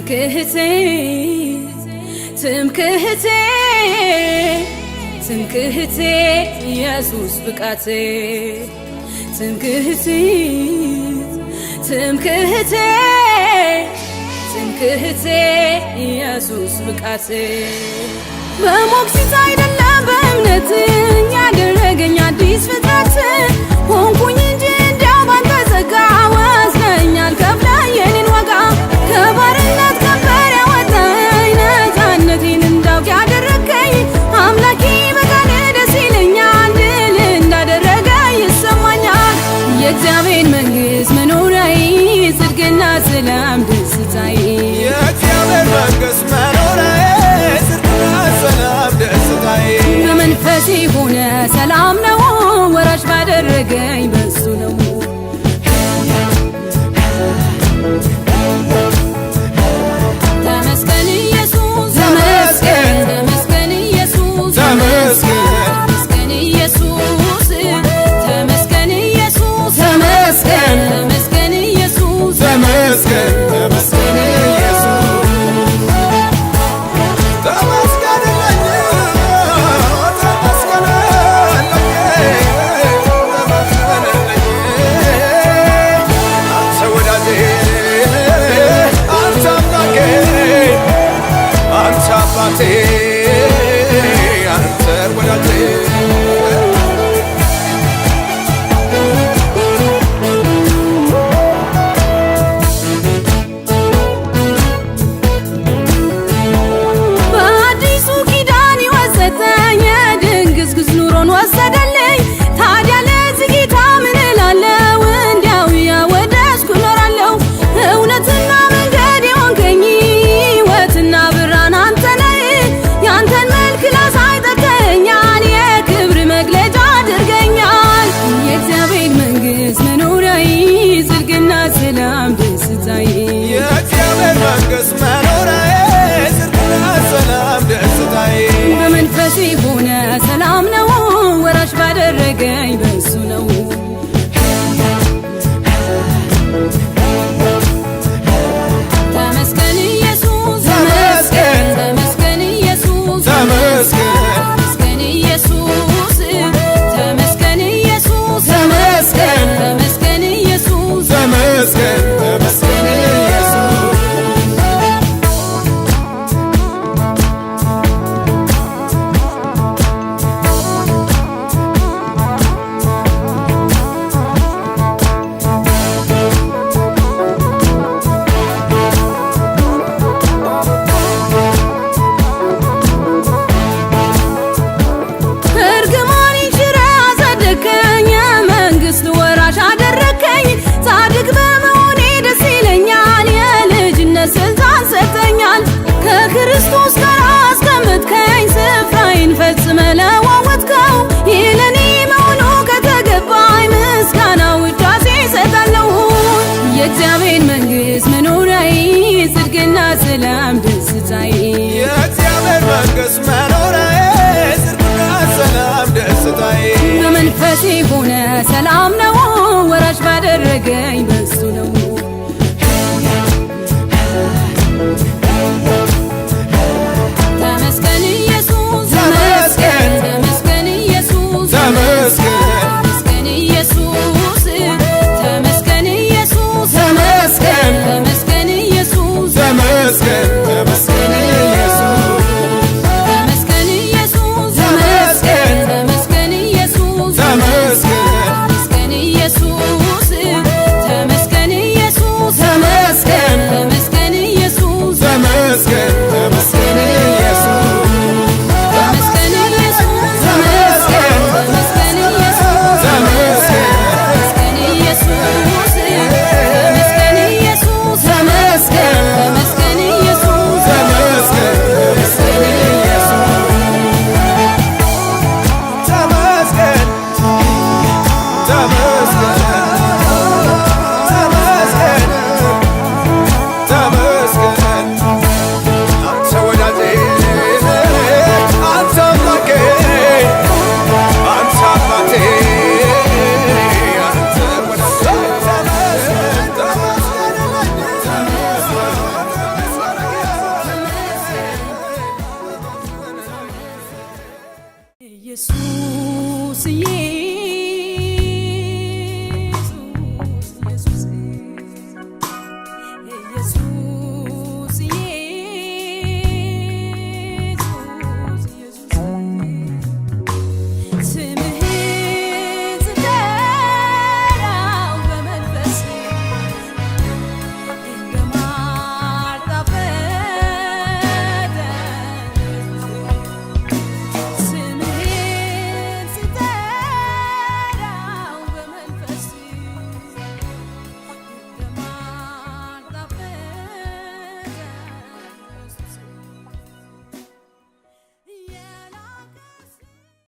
ትምክህቴ ትምክህቴ ትምክህቴ ኢየሱስ ብቃቴ ትምክህቴ ትምክህቴ ትምክህቴ ኢየሱስ ብቃቴ በሞግዚት አይደለም በእምነት ያደረገኝ አዲስ ፍጥረት ሆንኩኝ እንጂ እንዲያው ባንተ ጸጋ ወስደኛል ከፍለህ የኔን ዋጋ ከባርነት ቀንበር ያወጣኝ ነፃነቴን እንዳውቅ ያደረገኝ አምላኬ በቃል ደስ ይለኛል ድል እንዳደረገ ይሰማኛል የእግዚአብሔር መንግሥት መኖሪያዬ ጽድቅና ሰላም ደስታዬ የእግዚአብሔር መንግሥት መኖሪያዬ ጽድቅና ሰላም ደስታዬ በመንፈሴ ሆነ ሰላም ነው ወራሽ ባደረገኝ በሱ ነው ተመስገን ኢየሱስ ተመስገን ተመስገን ኢየሱስ ተመስገን ኢየሱስ ተመስገን ኢየሱስ ተመስገን ተመስገን ኢየሱስ ተመስገን ተመስገን ኢየሱስ በአዲሱ ኪዳን ወሰጠኝ የድንግዝግዝ ኑሮን ወሰደልኝ ታዲያ ለዚህ ጌታ ምን እላለሁ እንዲያው ያወደስኩ እኖራለሁ እውነትና መንገድ የሆንከኝ ሕይወትና ብርሃን አንተ ነህ ያንተን መልክ ላሳይ ጠርተኸኛል የክብር መግለጫ አድርገኛል የእግዚአብሔር መንግሥት መኖሪያዬ ጽድቅና ሰላም ደስታዬ የእግዚአብሔር መንግሥት መኖሪያዬ ጽድቅና ሰላም ደስታዬ በመንፈሴ ሆነ ሰላም ነው ወራሽ ባደረገኝ በሱ ነው ተመስገን ኢየሱስ ተመስገን ተመስገን ኢየሱስ ተመስገን ኢየሱስ ተመስገን ኢየሱስ ተመስገን ተመስገን ኢየሱስ ተመስገን ተመስገን ኢየሱስ እርግማኔን ሽረህ አጸደቅከኝ የመንግሥት ወራሽ አደረግከኝ ጻድቅ በመሆኔ ደስ ይለኛል የልጅነት ስልጣን ሰጥተኛል ከክርስቶስ ጋር አስቀመጥከኝ ስፍራዬን ፈጽመህ ለዋወጥከው ይህ ለኔ መሆኑ ከተገባኝ ምስጋና ውዳሴ እሰጣለሁ የእግዚአብሔር መንግሥት መኖሪያዬ ጽድቅና ሰላም ደስታዬ የእግዚአብሔር መንግሥት መኖሪያዬ ጽድቅና ሰላም ደስታዬ በመንፈሴ ሆነ ሰላም ነው ወራሽ ባደረገኝ በሱ ነው ተመስገን ኢየሱስ ተመስገን ተመስገን ኢየሱስ ተመስገን ኢየሱስ ተመስገን ኢየሱስ ተመስገን ተመስገን ኢየሱስ ተመስገን ተመስገን ኢየሱስ ተመስገን ኢየሱስ ተመስገን ተመስገን ኢየሱስ ተመስገን ኢየሱስ ተመስገን ኢየሱስ ተመስገን ተመስገን ኢየሱስ ተመስገን ተመስገን ኢየሱስ ተመስገን ኢየሱስ ተመስገን ተመስገን ኢየሱስ ተመስገን ኢየሱስ ተመስገን ኢየሱስ ተመስገን ተመስገን ኢየሱስ ተመስገን ተመስገን ኢየሱስ ተመስገን ተመስገን